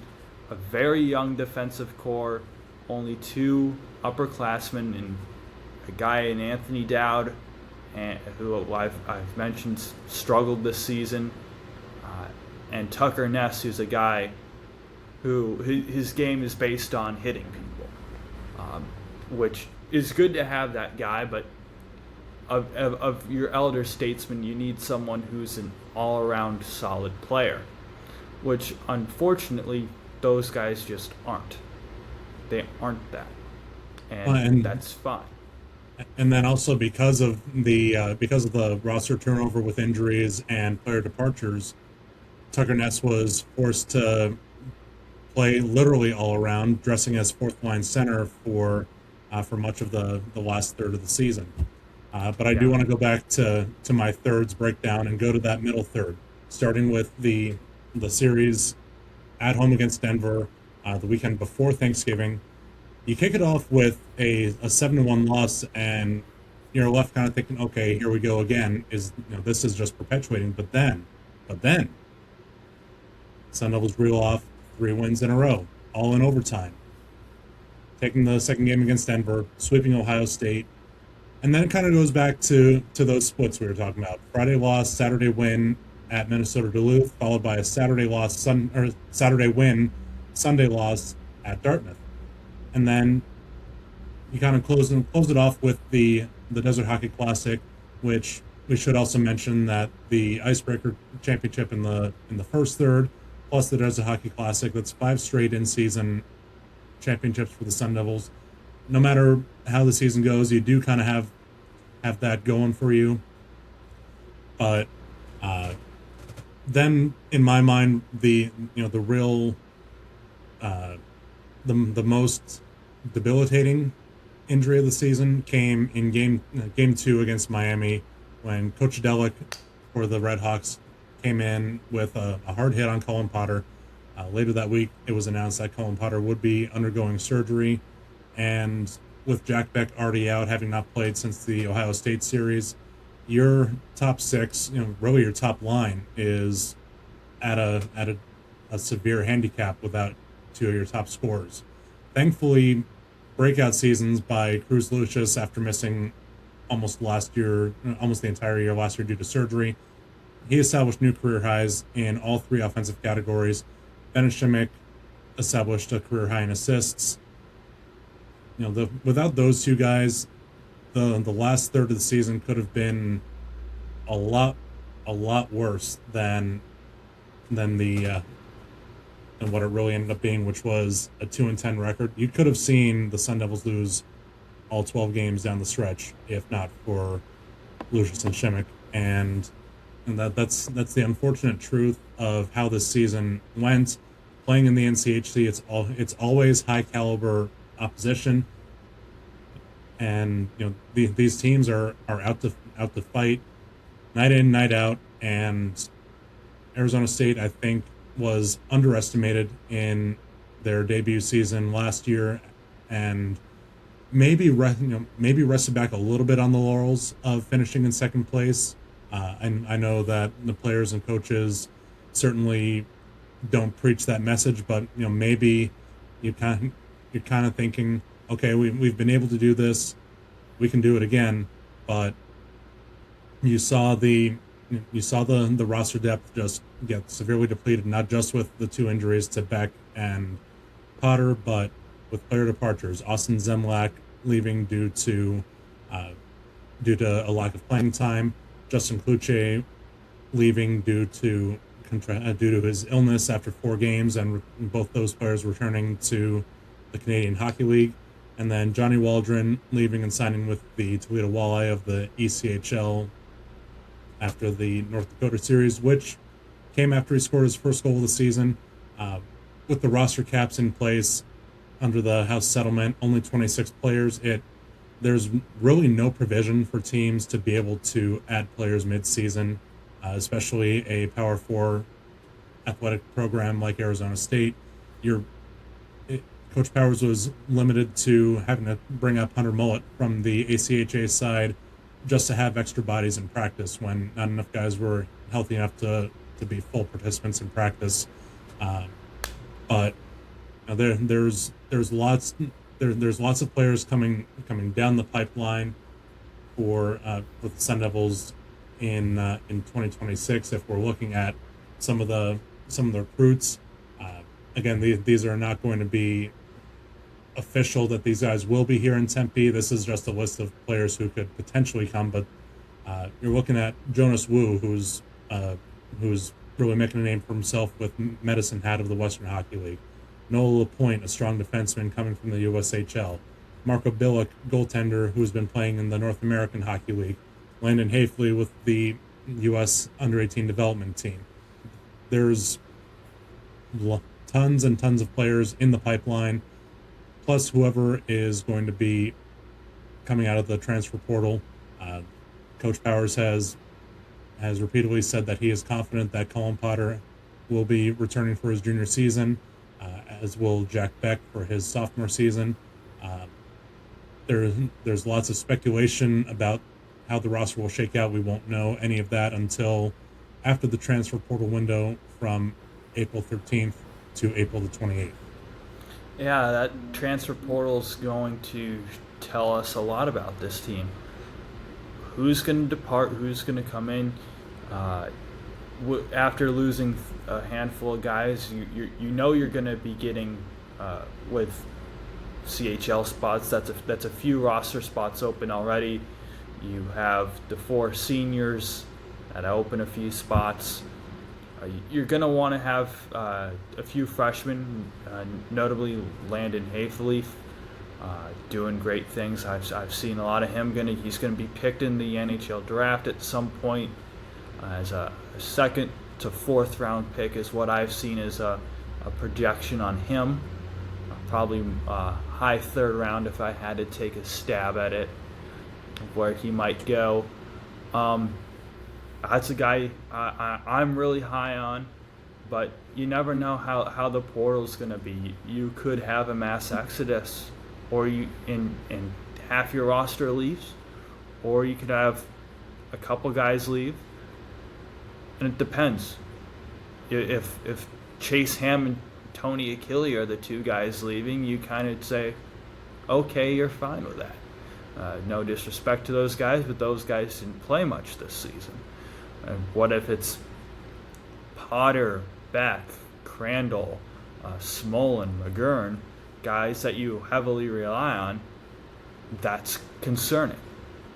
A very young defensive core, only 2 upperclassmen, and a guy in Anthony Dowd, who I've mentioned struggled this season, and Tucker Ness, who's a guy who his game is based on hitting people, which is good to have that guy, but of your elder statesmen, you need someone who's an all-around solid player, which unfortunately those guys just aren't. They aren't that, and that's fine. And then also because of the roster turnover with injuries and player departures, Tucker Ness was forced to play literally all around, dressing as fourth line center for much of the last third of the season. But I do want to go back to my thirds breakdown and go to that middle third, starting with the series at home against Denver the weekend before Thanksgiving. You kick it off with a 7-1 loss, and you're left kind of thinking, okay, here we go again. This is just perpetuating. But then, Sun Devils reel off 3 wins in a row, all in overtime. Taking the second game against Denver, sweeping Ohio State, and then it kind of goes back to those splits we were talking about. Friday loss, Saturday win at Minnesota Duluth, followed by a Saturday win, Sunday loss at Dartmouth. And then you kind of close it off with the Desert Hockey Classic, which we should also mention that the Icebreaker Championship in the first third, plus the Desert Hockey Classic, that's 5 straight in-season championships for the Sun Devils. No matter how the season goes, you do kind of have that going for you. But then, in my mind, the real the most debilitating injury of the season came in game 2 against Miami, when Coach Delic for the Red Hawks came in with a hard hit on Cullen Potter. Later that week, it was announced that Cullen Potter would be undergoing surgery, and with Jack Beck already out, having not played since the Ohio State series, your top 6, really your top line, is at a severe handicap without 2 of your top scorers. Thankfully, breakout seasons by Cruz Lucius after missing almost the entire year last year due to surgery. He established new career highs in all 3 offensive categories. Ben Shimmick established a career high in assists. Without those 2 guys, the last third of the season could have been a lot worse than what it really ended up being, which was a 2-10 record. You could have seen the Sun Devils lose all 12 games down the stretch if not for Lucius and Shimmick, and that's the unfortunate truth of how this season went. Playing in the NCHC, it's always high caliber opposition, and these teams are out to fight night in, night out. And Arizona State, I think, was underestimated in their debut season last year, and maybe rested back a little bit on the laurels of finishing in second place. And I know that the players and coaches certainly don't preach that message, but maybe you're kind of thinking, okay, we've been able to do this, we can do it again. But you saw the roster depth just get severely depleted, not just with the 2 injuries to Beck and Potter, but with player departures. Austin Zemlak leaving due to a lack of playing time. Justin Kluche leaving due to his illness after 4 games, and both those players returning to the Canadian Hockey League. And then Johnny Waldron leaving and signing with the Toledo Walleye of the ECHL after the North Dakota series, which came after he scored his first goal of the season. Uh, with the roster caps in place under the House settlement, only 26 players. There's really no provision for teams to be able to add players mid-season, especially a Power Four athletic program like Arizona State. You're it, Coach Powers was limited to having to bring up Hunter Mullet from the ACHA side just to have extra bodies in practice when not enough guys were healthy enough to be full participants in practice. Um, but there's there's lots of players coming down the pipeline for the Sun Devils in 2026. If we're looking at some of the recruits, again, these are not going to be official that these guys will be here in Tempe. This is just a list of players who could potentially come, but you're looking at Jonas Wu, who's really making a name for himself with Medicine Hat of the Western Hockey League. Noah LaPointe, a strong defenseman coming from the USHL. Marco Billick, goaltender, who's been playing in the North American Hockey League. Landon Hafley with the U.S. Under-18 development team. There's tons and tons of players in the pipeline, plus whoever is going to be coming out of the transfer portal. Coach Powers has repeatedly said that he is confident that Cullen Potter will be returning for his junior season, as will Jack Beck for his sophomore season. Uh, there's lots of speculation about how the roster will shake out. We won't know any of that until after the transfer portal window from April 13th to April the 28th. Yeah, that transfer portal is going to tell us a lot about this team. Who's going to depart? Who's going to come in? After losing a handful of guys, you know you're going to be getting with CHL spots. That's a few roster spots open already. You have the 4 seniors that open a few spots. You're going to want to have a few freshmen, notably Landon Hafley, doing great things. I've seen a lot of him. He's going to be picked in the NHL draft at some point as a second to fourth round pick is what I've seen as a projection on him. Probably high third round if I had to take a stab at it, where he might go. That's a guy I'm really high on, but you never know how the portal's going to be. You could have a mass exodus, or and half your roster leaves, or you could have a couple guys leave, and it depends. If Chase Ham and Tony Achille are the 2 guys leaving, you kind of say, okay, you're fine with that. No disrespect to those guys, but those guys didn't play much this season. And what if it's Potter, Beck, Crandall, Smolin, McGurn, guys that you heavily rely on? That's concerning.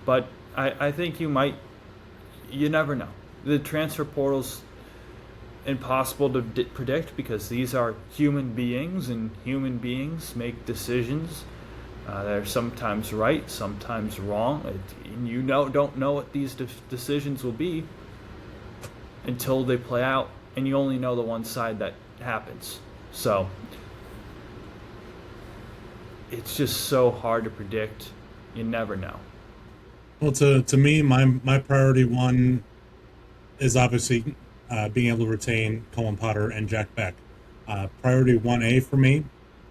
But I think you never know. The transfer portal's impossible to predict because these are human beings, and human beings make decisions. They're sometimes right, sometimes wrong. And you don't know what these decisions will be until they play out, and you only know the one side that happens. So it's just so hard to predict. You never know. Well, to me, my priority one is obviously being able to retain Cullen Potter and Jack Beck. Priority 1A for me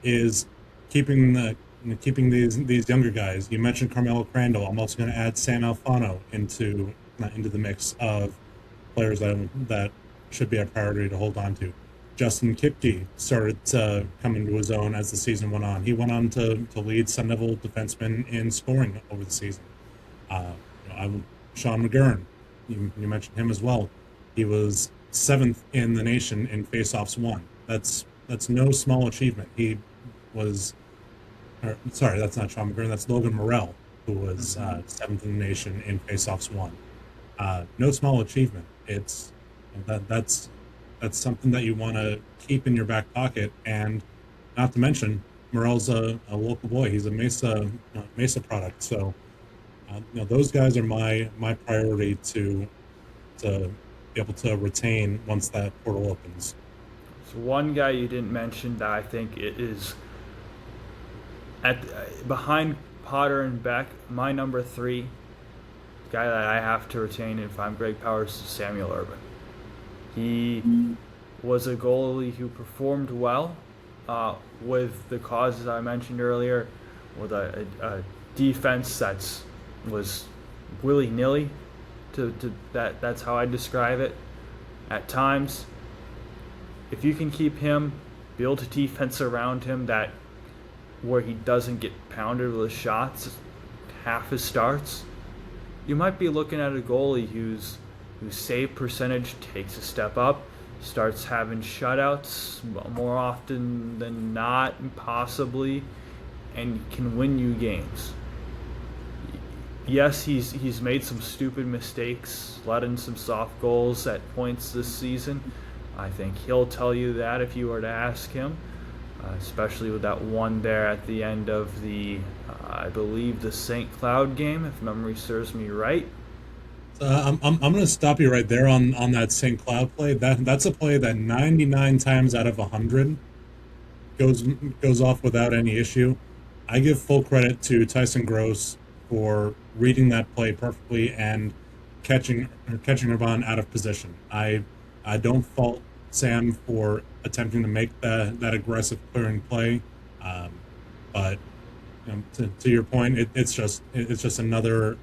is keeping these younger guys. You mentioned Carmelo Crandall. I'm also going to add Sam Alfano into the mix of players that should be a priority to hold on to. Justin Kipke started to come into his own as the season went on. He went on to lead Sun Devil defensemen in scoring over the season. Sean McGurn, you mentioned him as well. He was 7th in the nation in faceoffs won. That's no small achievement. Sorry, that's not Sean McGurn. That's Logan Morrell, who was 7th in the nation in faceoffs won. No small achievement. That's something that you want to keep in your back pocket, and not to mention Morrell's a local boy. He's a Mesa product. So those guys are my priority to to be able to retain once that portal opens. So one guy you didn't mention that I think it is at behind Potter and Beck, my number three guy that I have to retain if I'm Greg Powers is Samuel Urban. He was a goalie who performed well with the causes I mentioned earlier, with a defense that's was willy nilly. To that's how I describe it. At times, if you can keep him, build a defense around him that where he doesn't get pounded with shots half his starts, you might be looking at a goalie whose save percentage takes a step up, starts having shutouts more often than not, possibly, and can win you games. Yes, he's made some stupid mistakes, let in some soft goals at points this season. I think he'll tell you that if you were to ask him, especially with that one there at the end of the, I believe, the St. Cloud game, if memory serves me right. I'm going to stop you right there on that St. Cloud play. That's a play that 99 times out of 100 goes off without any issue. I give full credit to Tyson Gross for reading that play perfectly and catching Urban out of position. I don't fault Sam for attempting to make that aggressive clearing play, but to your point, it's just another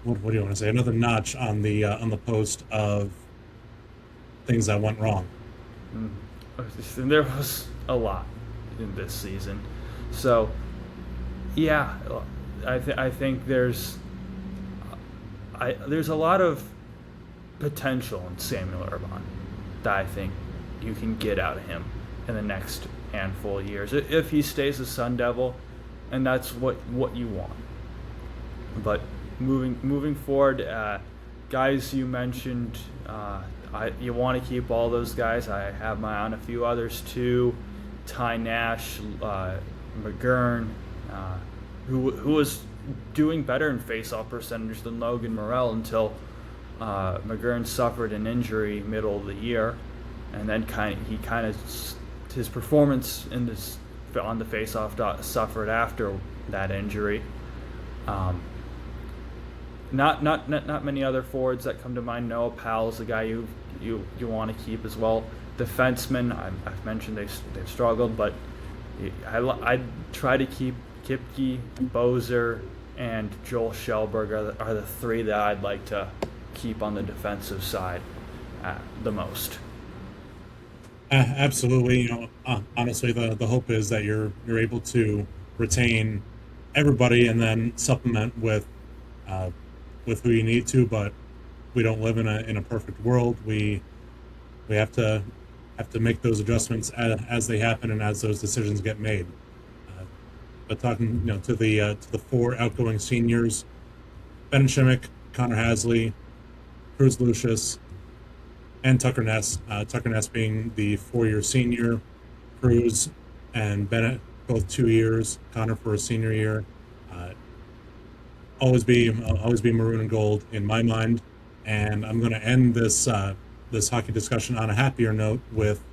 what do you want to say? Another notch on the post of things that went wrong. And there was a lot in this season, so yeah, I think there's a lot of potential in Samuel Urban that I think you can get out of him in the next handful of years if he stays a Sun Devil, and that's what you want. But moving forward, guys you mentioned, you want to keep all those guys. I have my eye on a few others too. Ty Nash, McGurn, who was doing better in face-off percentage than Logan Morrell until McGurn suffered an injury middle of the year, and then his performance on the face-off suffered after that injury. Not many other forwards that come to mind. Noah Powell's the guy you want to keep as well. Defensemen, I've mentioned they've struggled, but I try to keep Kipke, Bozer, and Joel Shelberg are the three that I'd like to keep on the defensive side the most. Absolutely. Honestly, the hope is that you're able to retain everybody and then supplement with who you need to. But we don't live in a perfect world. We have to make those adjustments as they happen and as those decisions get made. But talking to the four outgoing seniors, Ben Shimmick, Connor Hasley, Cruz Lucius, and Tucker Ness. Tucker Ness being the 4-year senior, Cruz and Bennett both 2 years, Connor for a senior year. Always be maroon and gold in my mind. And I'm going to end this hockey discussion on a happier note with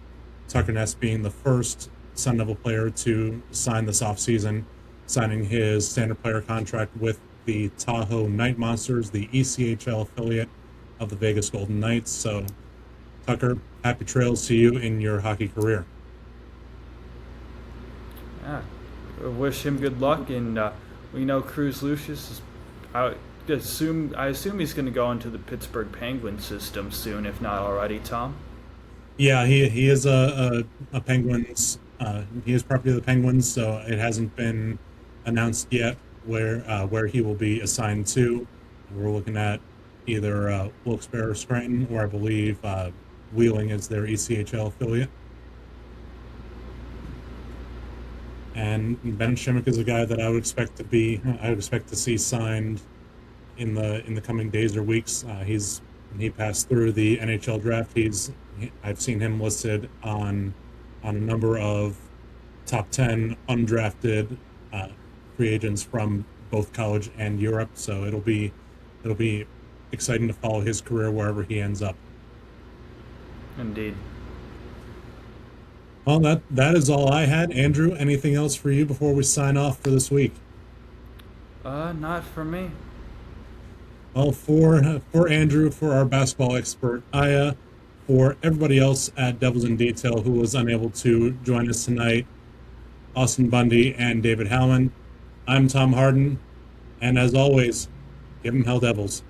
Tucker Ness being the first Sun Devil player to sign this offseason, signing his standard player contract with the Tahoe Night Monsters, the ECHL affiliate of the Vegas Golden Knights. So, Tucker, happy trails to you in your hockey career. Yeah, I wish him good luck, and we know Cruz Lucius. I assume he's going to go into the Pittsburgh Penguins system soon, if not already. Tom. Yeah, he is a Penguins. He is property of the Penguins, so it hasn't been announced yet where he will be assigned to. We're looking at either Wilkes-Barre or Scranton, or I believe Wheeling is their ECHL affiliate. And Ben Shimmick is a guy that I would expect to see signed in the coming days or weeks. He passed through the NHL draft. I've seen him listed on a number of top 10 undrafted free agents from both college and Europe. So it'll be it'll be exciting to follow his career wherever he ends up. Indeed. Well, that is all I had. Andrew, anything else for you before we sign off for this week? Not for me. Well, for Andrew, for our basketball expert Aya, for everybody else at Devils in Detail who was unable to join us tonight, Austin Bundy and David Howman, I'm Tom Harden, and as always, give 'em Hell Devils.